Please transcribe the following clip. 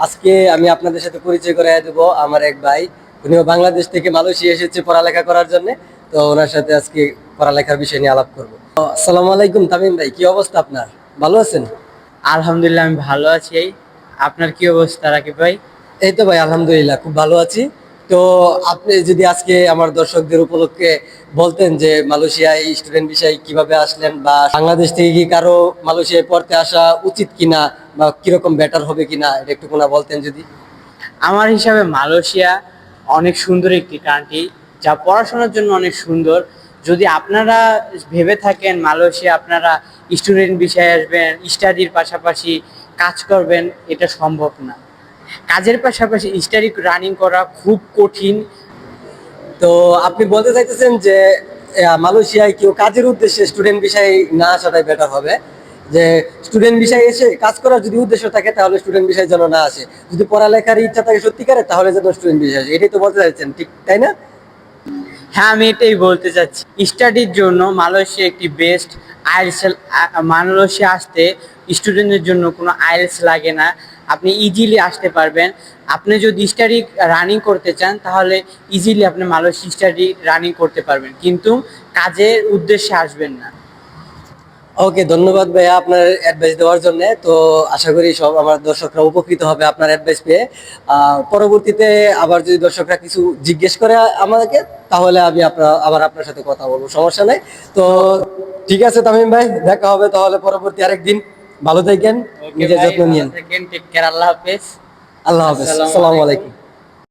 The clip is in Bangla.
আজকে আমি আপনাদের সাথে পরিচয় করাই দেব আমার এক ভাই। উনিও বাংলাদেশ থেকে মালয়েশিয়া এসেছে পড়ালেখা করার জন্য। তো ওনার সাথে আজকে পড়ালেখার বিষয় নিয়ে আলাপ করব। আসসালামু আলাইকুম তামিম ভাই, কি অবস্থা আপনার? ভালো আছেন? আলহামদুলিল্লাহ, আমি ভালো আছি। আপনার কি অবস্থা রাকিব ভাই? এই তো ভাই, আলহামদুলিল্লাহ খুব ভালো আছি। তো আপনি যদি আজকে আমার দর্শকদের উপলক্ষে বলতেন যে মালয়েশিয়ায় স্টুডেন্ট বিষয়ে কিভাবে আসলেন, বা বাংলাদেশ থেকে কি কারো মালয়েশিয়ায় পড়তে আসা উচিত কিনা, বা কিরকম বেটার হবে কিনা, এটা একটু কোনা বলতেন যদি। আমার হিসাবে মালয়েশিয়া অনেক সুন্দর একটি কান্ট্রি, যা পড়াশোনার জন্য অনেক সুন্দর। যদি আপনারা ভেবে থাকেন মালয়েশিয়া আপনারা স্টুডেন্ট বিষয়ে আসবেন, স্টাডির পাশাপাশি কাজ করবেন, এটা সম্ভব না। কাজের পাশাপাশি স্টাডি রানিং করা খুব কঠিন। তো আপনি বলতে চাইতেছেন যে মালয়েশিয়ায় কেউ কাজের উদ্দেশ্যে স্টুডেন্ট বিষয়ে না আসাটাই বেটার হবে, যে স্টুডেন্ট বিষয়ে এসে কাজ করার যদি উদ্দেশ্য থাকে তাহলে স্টুডেন্ট বিষয় যেন না আসে, যদি পড়ালেখার ইচ্ছা থাকে সত্যিকারের তাহলে যেন স্টুডেন্ট বিষয় আসে, এটাই তো বলতে চাইছেন, ঠিক তাই না? হ্যাঁ, আমি এটাই বলতে চাচ্ছি। স্টাডির জন্য মালয়েশিয়া একটি বেস্ট। আইএলস মালয়েশিয়া আসতে স্টুডেন্টের জন্য কোনো আইএলস লাগে না, আপনি ইজিলি আসতে পারবেন। আপনি যদি স্টাডি রানিং করতে চান তাহলে ইজিলি আপনি মালয়েশিয়া স্টাডি রানিং করতে পারবেন, কিন্তু কাজের উদ্দেশ্যে আসবেন না। ওকে, ধন্যবাদ ভাইয়া আপনার অ্যাডভাইস দেওয়ার জন্য। তো আশা করি সব আমার দর্শকরা উপকৃত হবে আপনার অ্যাডভাইস পেয়ে। পরবর্তীতে আবার যদি দর্শকরা কিছু জিজ্ঞেস করে আমাকে, তাহলে আমি আবার আপনার সাথে কথা বলবো, সমস্যা নেই। তো ঠিক আছে তামিম ভাই, দেখা হবে তাহলে পরবর্তী আরেকদিন। ভালো থাকেন, ওকে নিজের ভাই, যত্ন ভালো নিয়েন। থাকেন, টেক কেয়ার, আল্লাহ হাফেজ। আল্লাহ হাফেজ, আসসালামু আসসালামু আলাইকুম। আলাইকুম।